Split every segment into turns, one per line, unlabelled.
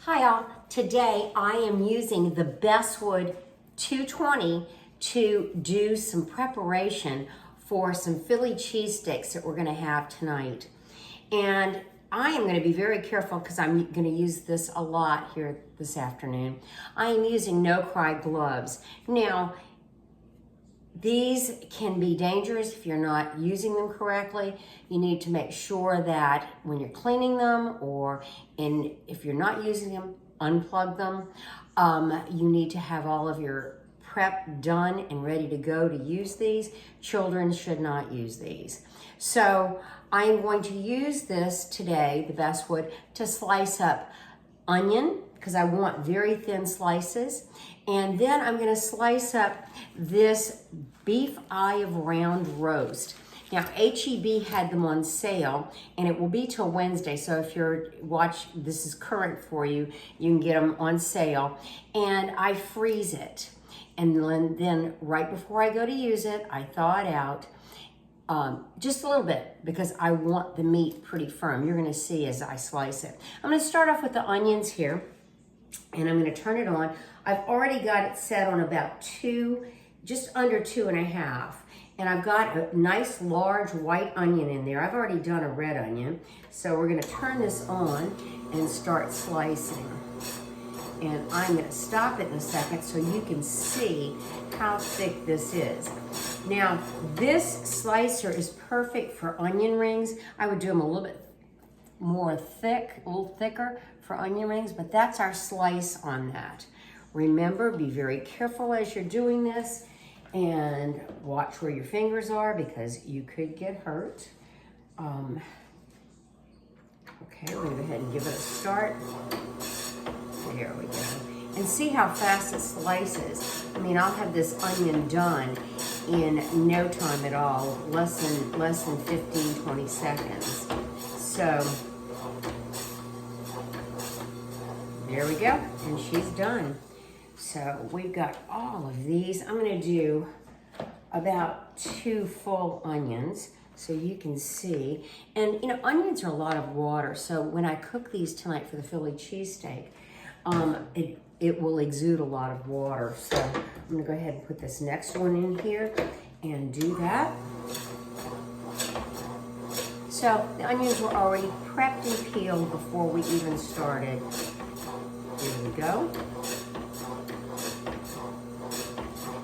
Hi all, today I am using the Beswood 220 to do some preparation for some Philly cheesesteaks that we're going to have tonight. And I am going to be very careful because I'm going to use this a lot here this afternoon. I am using no-cry gloves. Now, these can be dangerous if you're not using them correctly. You need to make sure that when you're cleaning them if you're not using them, unplug them. You need to have all of your prep done and ready to go to use these. Children should not use these. So I'm going to use this today, the Beswood, to slice up onion, because I want very thin slices. And then I'm going to slice up this beef eye of round roast. Now, H-E-B had them on sale, and it will be till Wednesday. So if you're this is current for you, you can get them on sale. And I freeze it. And then right before I go to use it, I thaw it out just a little bit because I want the meat pretty firm. You're going to see as I slice it. I'm going to start off with the onions here, and I'm going to turn it on. I've already got it set on about just under 2.5. And I've got a nice large white onion in there. I've already done a red onion. So we're going to turn this on and start slicing. And I'm going to stop it in a second so you can see how thick this is. Now, this slicer is perfect for onion rings. I would do them a little bit more thick, a little thicker for onion rings, but that's our slice on that. Remember, be very careful as you're doing this and watch where your fingers are because you could get hurt. Okay, we're gonna go ahead and give it a start. There we go. And see how fast it slices. I mean, I'll have this onion done in no time at all, less than 15, 20 seconds. So, there we go, and she's done. So we've got all of these. I'm gonna do about 2 full onions so you can see. And you know, onions are a lot of water. So when I cook these tonight for the Philly cheesesteak, it will exude a lot of water. So I'm gonna go ahead and put this next one in here and do that. So the onions were already prepped and peeled before we even started. Here we go.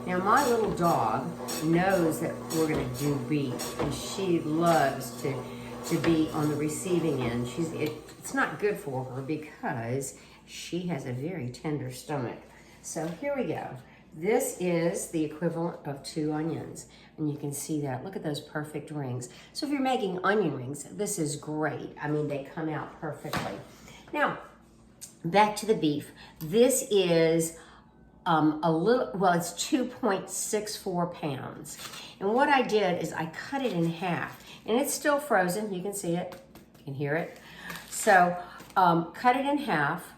Now my little dog knows that we're gonna do beef, and she loves to be on the receiving end. It's not good for her because she has a very tender stomach. So here we go. This is the equivalent of 2 onions, and you can see that. Look at those perfect rings. So if you're making onion rings, this is great. I mean, they come out perfectly. Now, back to the beef. This is it's 2.64 pounds. And what I did is I cut it in half, and it's still frozen. You can see it, you can hear it. So cut it in half,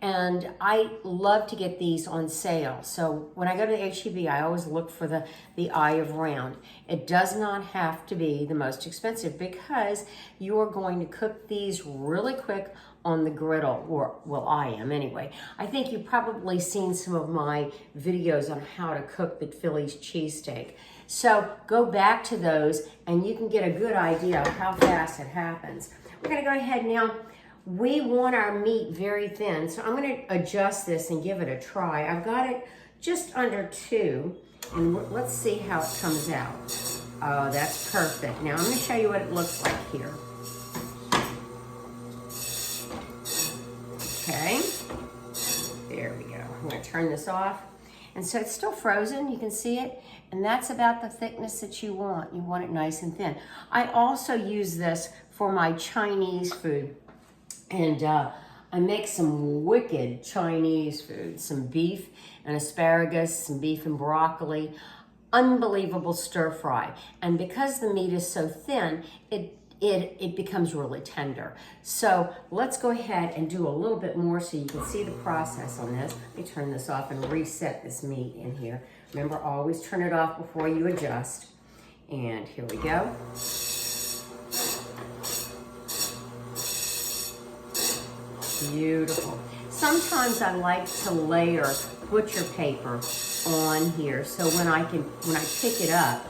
and I love to get these on sale. So when I go to the H-E-B, I always look for the eye of round. It does not have to be the most expensive because you are going to cook these really quick on the griddle, or well, I am anyway. I think you've probably seen some of my videos on how to cook the Philly cheesesteak. So go back to those and you can get a good idea of how fast it happens. We're gonna go ahead now. We want our meat very thin, so I'm gonna adjust this and give it a try. I've got it just under 2, and let's see how it comes out. Oh, that's perfect. Now I'm gonna show you what it looks like here. Okay, there we go. I'm gonna turn this off. And so it's still frozen, you can see it, and that's about the thickness that you want. You want it nice and thin. I also use this for my Chinese food, and I make some wicked Chinese food, some beef and asparagus, some beef and broccoli, unbelievable stir fry. And because the meat is so thin, it becomes really tender. So let's go ahead and do a little bit more so you can see the process on this. Let me turn this off and reset this meat in here. Remember, always turn it off before you adjust. And here we go. Beautiful. Sometimes I like to layer butcher paper on here, so when I pick it up,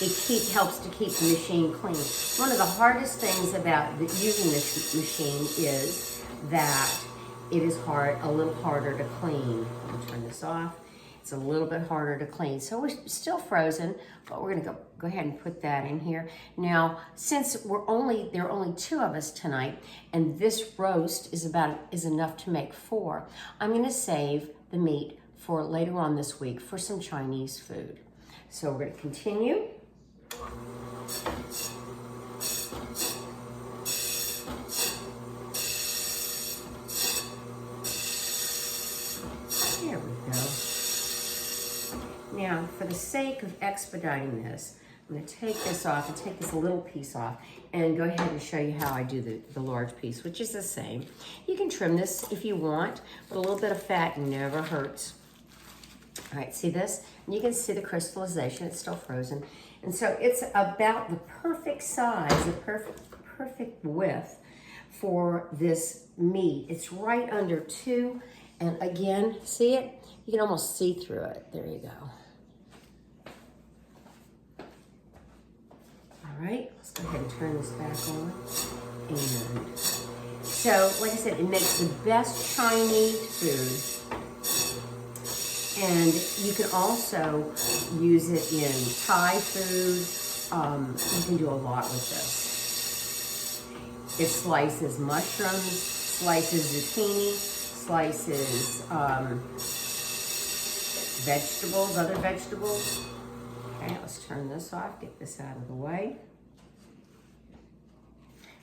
it helps to keep the machine clean. One of the hardest things about using this machine is that it is a little harder to clean. I'm gonna turn this off. It's a little bit harder to clean. So we're still frozen, but we're gonna go ahead and put that in here. Now, since there are only 2 of us tonight, and this roast is enough to make 4, I'm gonna save the meat for later on this week for some Chinese food. So we're gonna continue. There we go. Now, for the sake of expediting this, I'm going to take this off and take this little piece off and go ahead and show you how I do the large piece, which is the same. You can trim this if you want, but a little bit of fat never hurts. All right, see this? And you can see the crystallization. It's still frozen. And so it's about the perfect size, the perfect width for this meat. It's right under 2. And again, see it? You can almost see through it. There you go. All right, let's go ahead and turn this back on. And so, like I said, it makes the best Chinese food. And you can also use it in Thai food. You can do a lot with this. It slices mushrooms, slices zucchini, slices vegetables, other vegetables. Okay, let's turn this off, get this out of the way.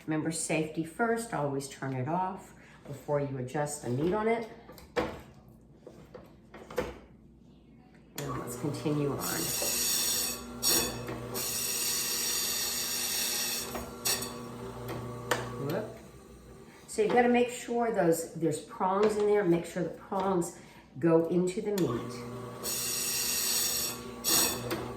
Remember, safety first, always turn it off before you adjust the meat on it. And let's continue on. Whoop. So you've got to make sure there's prongs in there, make sure the prongs go into the meat.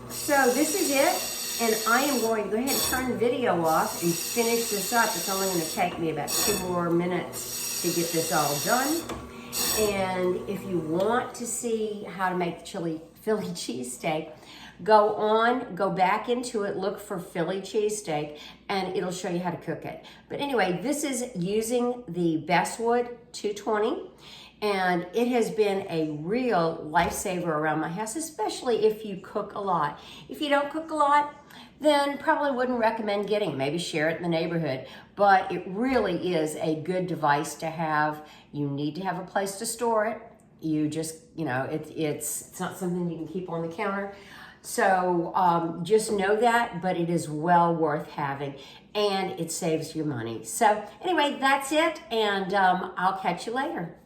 So this is it, and I am going to go ahead and turn the video off and finish this up. It's only going to take me about 2 more minutes to get this all done. And if you want to see how to make the Philly cheesesteak, go back into it, look for Philly cheesesteak, and it'll show you how to cook it. But anyway, this is using the Beswood 220. And it has been a real lifesaver around my house, especially if you cook a lot. If you don't cook a lot, then probably wouldn't recommend getting it. Maybe share it in the neighborhood. But it really is a good device to have. You need to have a place to store it. You just, it's not something you can keep on the counter. So just know that, but it is well worth having, and it saves you money. So anyway, that's it, and I'll catch you later.